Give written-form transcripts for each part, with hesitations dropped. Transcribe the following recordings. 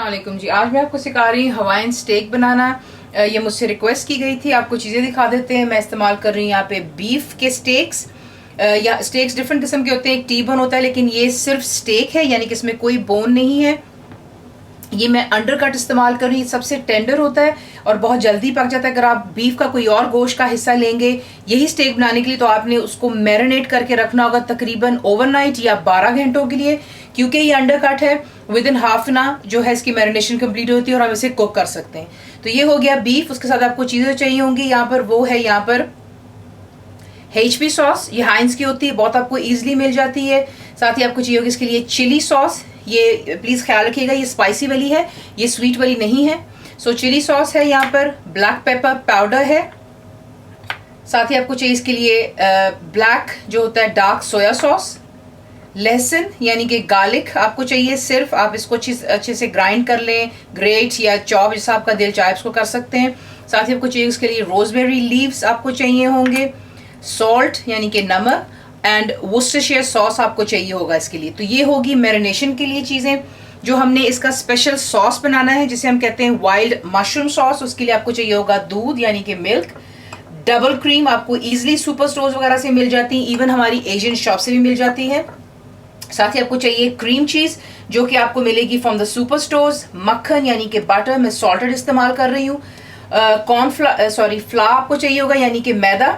अस्सलाम वालेकुम जी। आज मैं आपको सिखा रही हूँ हवाईन स्टेक बनाना। ये मुझसे रिक्वेस्ट की गई थी। आपको चीज़ें दिखा देते हैं। मैं इस्तेमाल कर रही हूँ यहाँ पे बीफ के स्टेक्स। या स्टेक्स डिफरेंट किस्म के होते हैं, एक टी बोन होता है, लेकिन ये सिर्फ स्टेक है, यानी कि इसमें कोई बोन नहीं है। ये मैं अंडर कट इस्तेमाल कर रही हूँ, सबसे टेंडर होता है और बहुत जल्दी पक जाता है। अगर आप बीफ का कोई और गोश्त का हिस्सा लेंगे यही स्टेक बनाने के लिए, तो आपने उसको मैरिनेट करके रखना होगा तकरीबन ओवरनाइट या 12 घंटों के लिए, क्योंकि ये अंडर कट है। With in half an hour जो है इसकी मैरिनेशन कंप्लीट होती है और हम इसे कुक कर सकते हैं। तो ये हो गया बीफ। उसके साथ आपको चीज़ें चाहिए होंगी यहाँ पर, वो है यहाँ पर HP सॉस, ये हाइंस की होती है, बहुत आपको ईजिली मिल जाती है। साथ ही आपको चाहिए होगी इसके लिए चिली सॉस। ये प्लीज़ ख्याल रखिएगा, ये स्पाइसी वाली है, ये स्वीट वाली नहीं है। सो चिली सॉस है यहाँ पर, ब्लैक पेपर पाउडर है। साथ ही आपको चाहिए इसके लिए ब्लैक जो होता है डार्क सोया सॉस। लहसुन यानी कि गार्लिक आपको चाहिए सिर्फ, आप इसको अच्छे से ग्राइंड कर लें, ग्रेट या चॉप, जैसा आपका दिल चाहे इसको कर सकते हैं। साथ ही आपको चाहिए इसके लिए रोजमेरी लीव्स आपको चाहिए होंगे, सॉल्ट यानी कि नमक, एंड वुस्टरशायर सॉस आपको चाहिए होगा इसके लिए। तो ये होगी मैरिनेशन के लिए चीज़ें। जो हमने इसका स्पेशल सॉस बनाना है जिसे हम कहते हैं वाइल्ड मशरूम सॉस, उसके लिए आपको चाहिए होगा दूध यानी कि मिल्क, डबल क्रीम आपको ईजिली सुपर स्टोर्स वगैरह से मिल जाती है, इवन हमारी एशियन शॉप से भी मिल जाती है। साथ ही आपको चाहिए क्रीम चीज़ जो कि आपको मिलेगी फ्रॉम द सुपर स्टोर्स। मक्खन यानी कि बटर, मैं सॉल्टेड इस्तेमाल कर रही हूँ। फ्ला आपको चाहिए होगा यानी कि मैदा।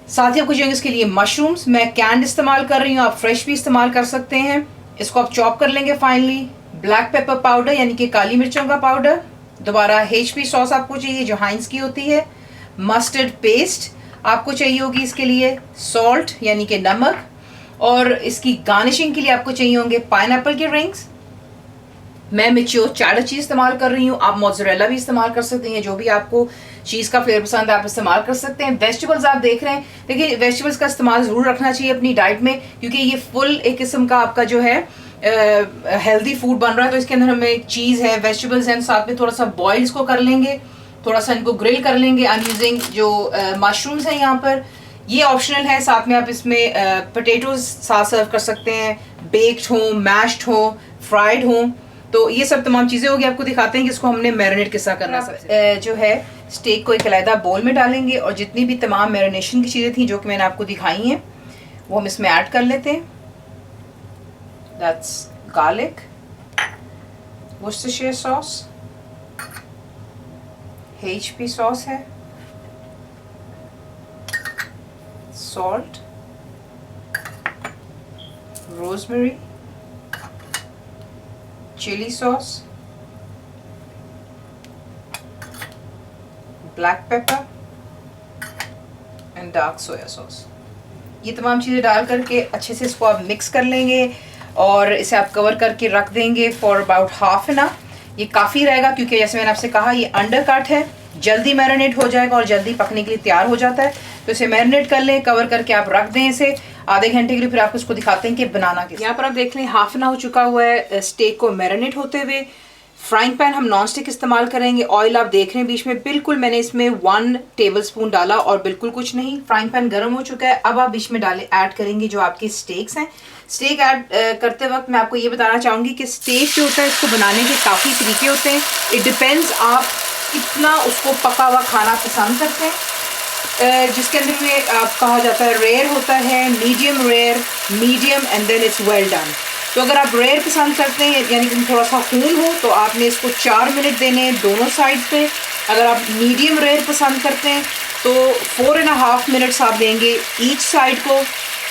साथ ही आपको चाहिए इसके लिए मशरूम्स, मैं कैंड इस्तेमाल कर रही हूँ, आप फ्रेश भी इस्तेमाल कर सकते हैं। इसको आप चॉप कर लेंगे फाइनली। ब्लैक पेपर पाउडर यानी कि काली मिर्चों का पाउडर। दोबारा HP सॉस आपको चाहिए जो हाइंस की होती है। मस्टर्ड पेस्ट आपको चाहिए होगी इसके लिए। सॉल्ट यानी कि नमक। और इसकी गार्निशिंग के लिए आपको चाहिए होंगे पाइनएप्पल के रिंग्स। मैं मैच्योर चैडर चीज़ इस्तेमाल कर रही हूँ, आप मोज़रेला भी इस्तेमाल कर सकते हैं, जो भी आपको चीज़ का फ्लेवर पसंद है आप इस्तेमाल कर सकते हैं। वेजिटेबल्स आप देख रहे हैं, देखिए वेजिटेबल्स का इस्तेमाल ज़रूर रखना चाहिए अपनी डाइट में, क्योंकि ये फुल एक किस्म का आपका जो है हेल्दी फूड बन रहा है। तो इसके अंदर हमें चीज़ है, वेजिटेबल्स हैं, साथ में थोड़ा सा बॉयल इसको कर लेंगे, थोड़ा सा इनको ग्रिल कर लेंगे। आई एम यूजिंग जो मशरूम्स हैं यहाँ पर, ये ऑप्शनल है। साथ में आप इसमें पोटैटोज साथ सर्व कर सकते हैं, बेक्ड हों, मैश्ड हों, फ्राइड हों। तो ये सब तमाम चीज़ें होगी। आपको दिखाते हैं कि इसको हमने मैरिनेट किस तरह करना है। जो है स्टेक को एक अलहदा बोल में डालेंगे और जितनी भी तमाम मैरिनेशन की चीज़ें थी जो कि मैंने आपको दिखाई हैं वो हम इसमें ऐड कर लेते हैं। That's garlic, Worcestershire sauce, HP sauce है, salt, rosemary, chilli sauce, black pepper and dark soya sauce. ये तमाम चीज़ें डाल करके अच्छे से इसको आप मिक्स कर लेंगे और इसे आप कवर करके रख देंगे for about half an hour. ये काफ़ी रहेगा क्योंकि जैसे मैंने आपसे कहा ये अंडर कट है, जल्दी मैरिनेट हो जाएगा और जल्दी पकने के लिए तैयार हो जाता है। तो इसे मैरिनेट कर लें, कवर करके आप रख दें इसे आधे घंटे के लिए। फिर आपको इसको दिखाते हैं कि बनाना कैसे। यहाँ पर आप देख लें हाफ एन आवर हो चुका हुआ है स्टेक को मैरिनेट होते हुए। फ्राइंग पैन हम नॉन स्टिक इस्तेमाल करेंगे। ऑयल आप देख रहे हैं बीच में बिल्कुल मैंने इसमें 1 टेबलस्पून डाला और बिल्कुल कुछ नहीं। फ्राइंग पैन गर्म हो चुका है। अब आप बीच में ऐड करेंगे जो आपके स्टेक्स हैं। स्टेक ऐड करते वक्त मैं आपको ये बताना चाहूँगी कि स्टेक जो होता है इसको बनाने के काफ़ी तरीके होते हैं। इट डिपेंड्स आप कितना उसको पका हुआ खाना पसंद करते हैं, जिसके अंदर में आप कहा जाता है रेयर होता है, medium rare, medium and then it's well done. तो अगर आप रेयर पसंद करते हैं यानी कि थोड़ा सा खून हो तो आपने इसको 4 मिनट देने हैं दोनों साइड पे। अगर आप मीडियम रेयर पसंद करते हैं तो 4.5 मिनट्स आप देंगे ईच साइड को।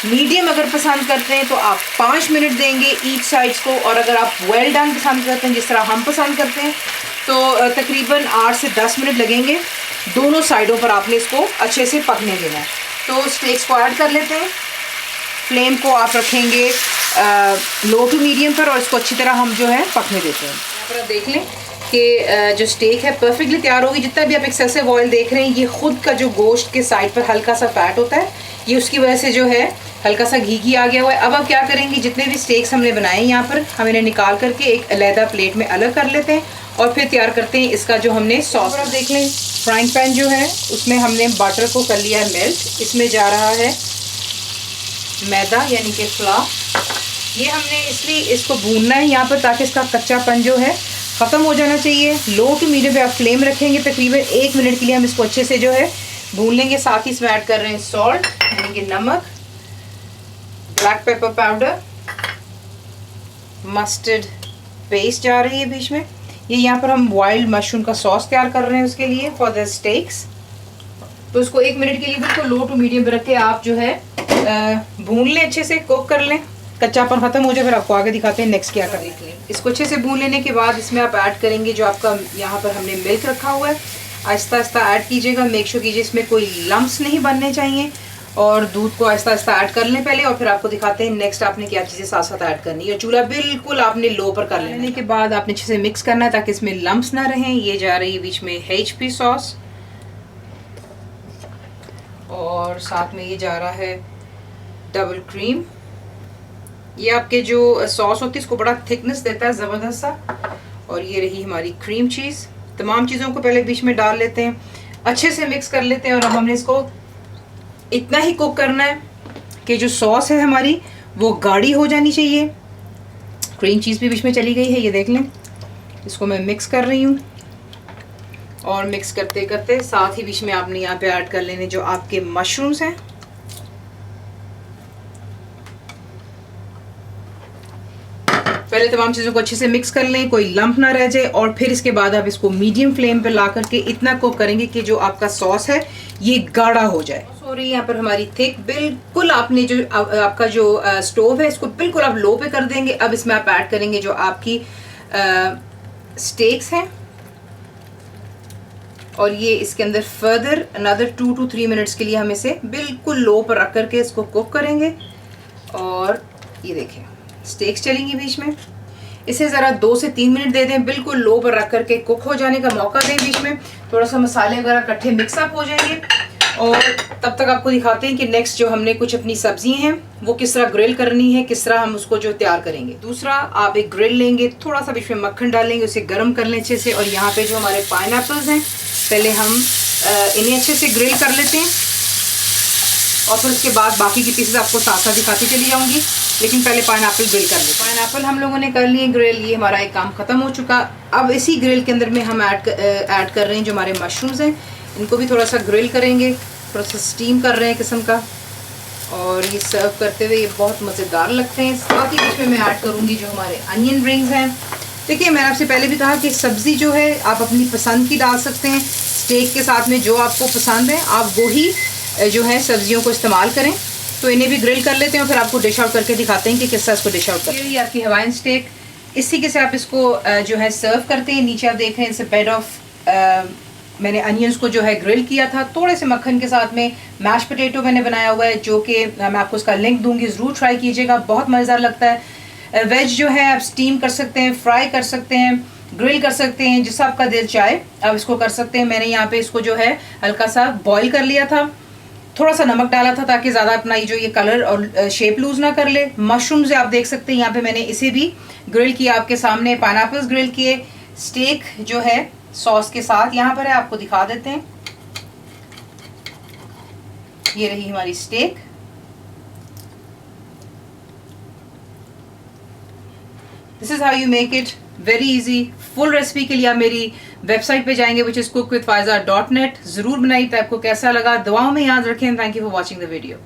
मीडियम अगर पसंद करते हैं तो आप 5 मिनट देंगे ईच साइड्स को। और अगर आप वेल डन पसंद करते हैं जिस तरह हम पसंद करते हैं तो तकरीबन 8 से 10 मिनट लगेंगे। दोनों साइडों पर आपने इसको अच्छे से पकने देना है। तो स्टेक्स को ऐड कर लेते हैं। फ्लेम को आप रखेंगे लो टू मीडियम पर और इसको अच्छी तरह हम जो है पकने देते हैं। यहाँ पर आप देख लें कि जो स्टेक है परफेक्टली तैयार होगी। जितना भी आप एक्सेसिव ऑयल देख रहे हैं ये खुद का जो गोश्त के साइड पर हल्का सा फैट होता है, ये उसकी वजह से जो है हल्का सा घी आ गया हुआ है। अब आप क्या करेंगे, जितने भी स्टेक्स हमने बनाए यहाँ पर हम इन्हें निकाल करके एक अलहदा प्लेट में अलग कर लेते हैं और फिर तैयार करते हैं इसका जो हमने सॉस। आप देख लें फ्राइंग पैन जो है उसमें हमने बटर को कर लिया है मेल्ट। इसमें जा रहा है मैदा यानी कि फ्लावर। ये हमने इसलिए इसको भूनना है यहाँ पर ताकि इसका कच्चापन जो है ख़त्म हो जाना चाहिए। लो टू मीडियम पे आप फ्लेम रखेंगे, तकरीबन 1 मिनट के लिए हम इसको अच्छे से जो है भून लेंगे। साथ ही इसमें ऐड कर रहे हैं सॉल्ट यानी कि नमक, black pepper powder, mustard paste जा रही है बीच में। ये यहाँ पर हम वाइल्ड मशरूम का सॉस तैयार कर रहे हैं उसके लिए फॉर द स्टेक्स। तो उसको 1 मिनट के लिए बिल्कुल लो टू मीडियम पे रख के आप जो है भून लें, अच्छे से कुक कर लें, कच्चापन ख़त्म हो जाए। फिर आपको आगे दिखाते हैं नेक्स्ट क्या करें। इसको अच्छे से भून लेने के बाद इसमें आप ऐड करेंगे जो आपका यहाँ पर हमने मिल्क रखा हुआ है। आहिस्ता आहिस्ता ऐड कीजिएगा, मेक श्योर कीजिए इसमें कोई लम्प्स नहीं बनने चाहिए, और दूध को आहिस्ता आहिस्ता ऐड कर लें पहले, और फिर आपको दिखाते हैं नेक्स्ट आपने क्या चीज़ें साथ साथ ऐड करनी है। चूल्हा बिल्कुल आपने लो पर कर लेने के बाद आपने अच्छे से मिक्स करना है ताकि इसमें लम्प्स ना रहें। ये जा रही है बीच में HP सॉस, और साथ में ये जा रहा है डबल क्रीम। ये आपके जो सॉस होती है इसको बड़ा थिकनेस देता है ज़बरदस्त सा। और ये रही हमारी क्रीम चीज़। तमाम चीज़ों को पहले बीच में डाल लेते हैं, अच्छे से मिक्स कर लेते हैं, और अब हमने इसको इतना ही कुक करना है कि जो सॉस है हमारी वो गाढ़ी हो जानी चाहिए। क्रीम चीज़ भी बीच में चली गई है, ये देख लें। इसको मैं मिक्स कर रही हूँ, और मिक्स करते करते साथ ही बीच में आपने यहाँ पे ऐड कर लेने जो आपके मशरूम्स हैं। पहले तमाम चीज़ों को अच्छे से मिक्स कर लें, कोई लंप ना रह जाए, और फिर इसके बाद आप इसको मीडियम फ्लेम पे ला करके इतना कुक करेंगे कि जो आपका सॉस है ये गाढ़ा हो जाए। सॉरी, यहाँ पर हमारी थिक बिल्कुल आपने जो आपका जो स्टोव है इसको बिल्कुल आप लो पे कर देंगे। अब इसमें आप ऐड करेंगे जो आपकी स्टेक्स हैं, और ये इसके अंदर फर्दर अनदर 2 to 3 मिनट्स के लिए हम इसे बिल्कुल लो पर रख करके इसको कुक करेंगे। और ये देखें स्टेक्स चलेंगी बीच में, इसे ज़रा 2 से 3 मिनट दे दें, बिल्कुल लो पर रख करके कुक हो जाने का मौका दें। बीच में थोड़ा सा मसाले वगैरह इकट्ठे मिक्सअप हो जाएंगे, और तब तक आपको दिखाते हैं कि नेक्स्ट जो हमने कुछ अपनी सब्जी हैं वो किस तरह ग्रिल करनी है, किस तरह हम उसको जो तैयार करेंगे। दूसरा, आप एक ग्रिल लेंगे, थोड़ा सा बीच में मक्खन डालेंगे, उसे गर्म कर लें अच्छे से। और यहाँ पे जो हमारे पाइनएप्पल्स हैं पहले हम इन्हें अच्छे से ग्रिल कर लेते हैं, और फिर उसके बाद बाकी की पीसेस आपको साथ साथ दिखाती चली जाऊंगी, लेकिन पहले पाइनएप्पल ग्रिल कर लेते हैं। पाइनएप्पल हम लोगों ने कर लिए ग्रिल, ये हमारा एक काम ख़त्म हो चुका। अब इसी ग्रिल के अंदर में हम ऐड कर रहे हैं जो हमारे मशरूम्स हैं, इनको भी थोड़ा सा ग्रिल करेंगे, थोड़ा सा स्टीम कर रहे हैं किस्म का, और ये सर्व करते हुए ये बहुत मज़ेदार लगते हैं। साथ ही बीच में मैं ऐड करूँगी जो हमारे अनियन रिंग्स हैं। देखिए, मैंने आपसे पहले भी कहा कि सब्ज़ी जो है आप अपनी पसंद की डाल सकते हैं, स्टेक के साथ में जो आपको पसंद है आप वही जो है सब्जियों को इस्तेमाल करें। तो इन्हें भी ग्रिल कर लेते हैं, और फिर आपको डिश आउट करके दिखाते हैं कि किस तरह इसको डिश आउट करें। ये आपकी हवाइन स्टेक, इस तरीके से आप इसको जो है सर्व करते हैं। नीचे आप देख रहे हैं इसे बेड ऑफ मैंने अनियंस को जो है ग्रिल किया था, थोड़े से मक्खन के साथ में मैश पोटैटो मैंने बनाया हुआ है, जो कि मैं आपको उसका लिंक दूंगी, ज़रूर ट्राई कीजिएगा, बहुत मज़ेदार लगता है। वेज जो है आप स्टीम कर सकते हैं, फ्राई कर सकते हैं, ग्रिल कर सकते हैं, जिससे आपका दिल चाहे आप इसको कर सकते हैं। मैंने यहाँ पे इसको जो है हल्का सा बॉईल कर लिया था, थोड़ा सा नमक डाला था ताकि ज़्यादा अपना ये कलर और शेप लूज ना कर ले। मशरूम से आप देख सकते हैं यहाँ पे मैंने इसे भी ग्रिल किया आपके सामने, पाइनएप्पल्स ग्रिल किए, स्टेक जो है सॉस के साथ यहाँ पर है, आपको दिखा देते हैं। ये रही हमारी steak. This is how you make it, very easy. Full recipe के लिए आप मेरी वेबसाइट पे जाएंगे which is cook with faiza.net। जरूर बनाइए। तो आपको कैसा लगा दुआओं में याद रखें। Thank you for watching the video.